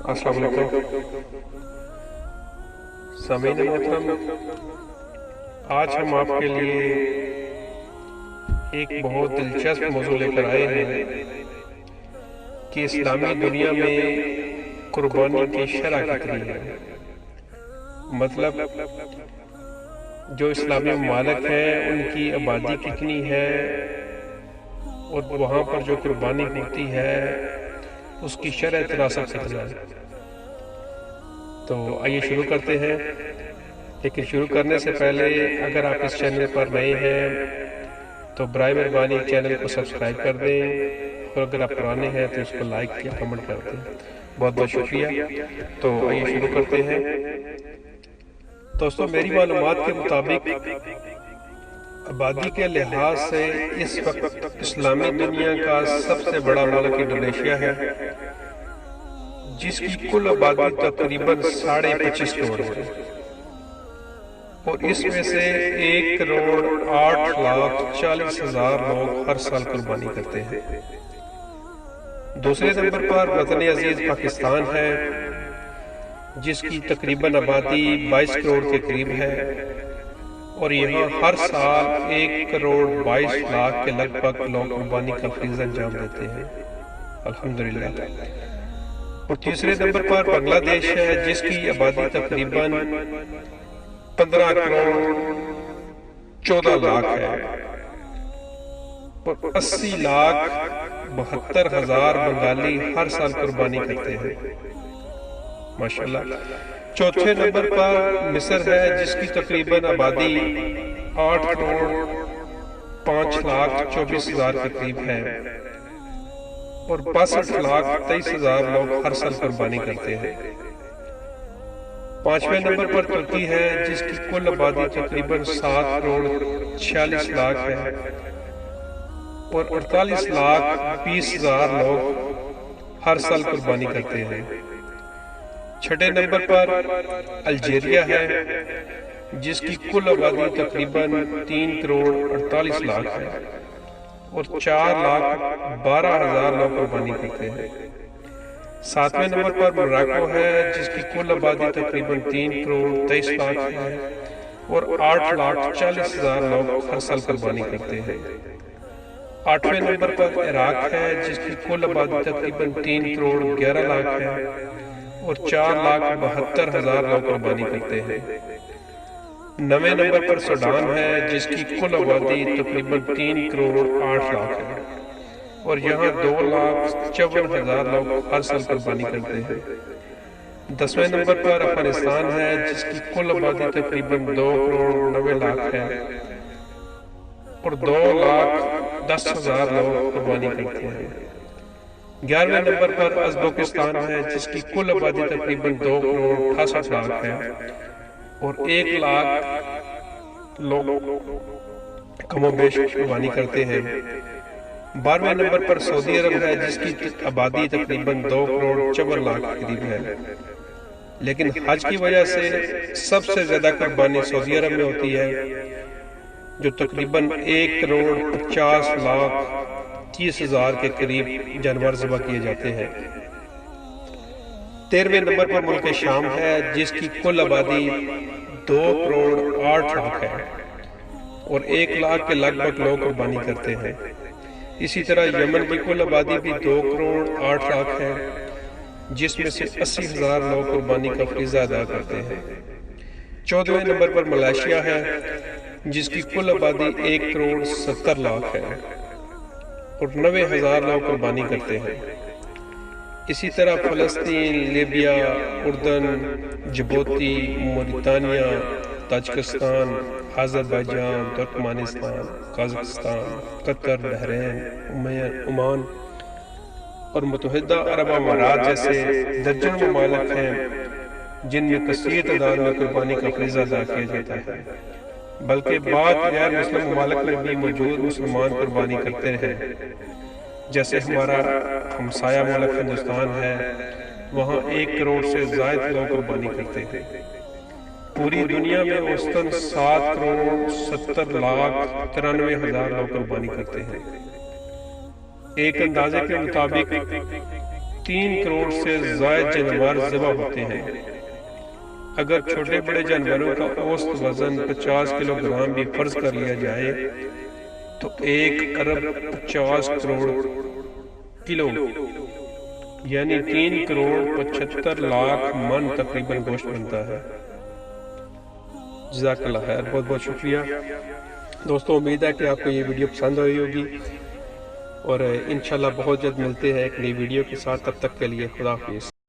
السلام علیکم سامعین محترم، آج ہم آپ کے لیے ایک بہت دلچسپ موضوع لے کر آئے ہیں کہ اسلامی دنیا میں قربانی کی شرح کتنی ہے۔ مطلب جو اسلامی ممالک ہیں ان کی آبادی کتنی ہے اور وہاں پر جو قربانی ہوتی ہے اس کی شرح تناسب کتنا ہے۔ تو آئیے شروع کرتے ہیں، لیکن شروع کرنے سے پہلے اگر آپ اس چینل پر نئے ہیں تو برائے مہربانی چینل کو سبسکرائب کر دیں، اور اگر آپ پرانے ہیں تو اس کو لائک یا کمنٹ کر دیں۔ بہت بہت شکریہ۔ تو آئیے شروع کرتے ہیں۔ دوستو، میری معلومات کے مطابق آبادی کے لحاظ سے اس وقت اسلامی دنیا کا سب سے بڑا ملک انڈونیشیا ہے، جس کی کل آبادی تقریباً 25.5 کروڑ ہے، اور اس میں سے 1,08,40,000 لوگ ہر سال قربانی کرتے ہیں۔ دوسرے نمبر پر وطن عزیز پاکستان ہے، جس کی تقریباً آبادی 22 کروڑ کے قریب ہے، اور یہاں ہر سال 1,22,00,000 کے لگ بھگ لوگ قربانی کا فریضہ انجام دیتے ہیں، الحمدللہ۔ اور تیسرے نمبر پر بنگلہ دیش ہے، جس کی آبادی تقریباً 15 کروڑ 14 لاکھ ہے، اور 80,72,000 بنگالی ہر سال قربانی کرتے ہیں، ماشاءاللہ۔ چوتھے نمبر پر مصر ہے، جس کی تقریباً آبادی 8 کروڑ 5,24,000 کے قریب ہے، اور 62,23,000 لوگ ہر سال قربانی کرتے ہیں۔ پانچویں نمبر پر ترکی ہے، جس کی کل آبادی تقریباً 7 کروڑ 46 لاکھ ہے، اور 48,20,000 لوگ ہر سال قربانی کرتے ہیں۔ چھٹے نمبر پر الجیریا ہے، جس کی کل آبادی تقریباً 3 کروڑ 48 لاکھ ہے، اور 4,12,000 لوگ قربانی کرتے ہیں۔ ساتویں نمبر پر موراکو ہے، جس کی کل آبادی تقریباً 3 کروڑ 23 لاکھ ہے، اور 8,40,000 لوگ ہر سال قربانی کرتے ہیں۔ آٹھویں نمبر پر عراق ہے، جس کی کل آبادی تقریباً 3 کروڑ 11 لاکھ ہے، اور 4,72,000 لوگ قربانی کرتے ہیں۔ نویں نمبر پر سوڈان ہے، جس کی کل آبادی تقریباً 3 کروڑ 8 لاکھ ہے، اور یہاں 2,54,000 لوگ ہر سال قربانی کرتے ہیں۔ 10ویں نمبر پر افغانستان ہے، جس کی کل آبادی تقریباً 2 کروڑ 9 لاکھ ہے، اور 2,10,000 لوگ قربانی کرتے ہیں۔ 11ویں نمبر پر ازبکستان ہے، جس کی کل آبادی تقریباً 2 کروڑ 68 لاکھ ہے، اور 1 لاکھ لوگ کم و بیش قربانی کرتے ہیں۔ 12ویں نمبر پر سعودی عرب ہے، جس کی آبادی تقریباً 2 کروڑ 54 لاکھ کے قریب ہے، لیکن حج کی وجہ سے سب سے زیادہ قربانی سعودی عرب میں ہوتی ہے، جو تقریباً 1 کروڑ 50,30,000 کے قریب جانور ذبح کیے جاتے ہیں۔ 13ویں نمبر پر ملک شام ہے، جس کی کل آبادی 2 کروڑ 8 لاکھ ہے، اور 1 لاکھ کے لگ بھگ لوگ قربانی کرتے ہیں۔ اسی طرح یمن کی کل آبادی بھی 2 کروڑ 8 لاکھ ہے، جس میں سے 80,000 لوگ قربانی کا فریضہ ادا کرتے ہیں۔ 14ویں نمبر پر ملائیشیا ہے، جس کی کل آبادی 1 کروڑ 70 لاکھ ہے، اور 90,000 لوگ قربانی کرتے ہیں۔ اسی طرح فلسطین، لیبیا، اردن، Djibouti, Mauritania, Tajikistan, Azerbaijan, Turkmenistan, Kazakhstan, Qatar, Bahrain, Oman اور متحدہ عرب امارات جیسے درجن ممالک ہیں، جن میں کثیر تعداد میں قربانی کا فریضہ ادا کیا جاتا ہے۔ بلکہ بعض غیر مسلم ممالک میں بھی موجود مسلمان قربانی کرتے ہیں، جیسے ہمارا ہمسایہ ملک ہندوستان ہے، وہاں 1 کروڑ سے زائد لوگ قربانی کرتے ہیں۔ پوری دنیا میں اوسطاً 7 کروڑ 70,93,000 لوگ قربانی کرتے ہیں۔ ایک اندازے کے مطابق 3 کروڑ سے زائد جانور ذبح ہوتے ہیں۔ اگر چھوٹے بڑے جانوروں کا اوسط وزن 50 کلو گرام بھی فرض کر لیا جائے تو 1 ارب 50 کروڑ کلو یعنی 3 کروڑ 75 لاکھ من تقریباً گوشت بنتا ہے۔ جزاک اللہ خیر، بہت بہت شکریہ دوستوں، امید ہے کہ آپ کو یہ ویڈیو پسند آئی ہوگی، اور انشاءاللہ بہت جلد ملتے ہیں ایک نئی ویڈیو کے ساتھ۔ تب تک کے لیے خدا حافظ۔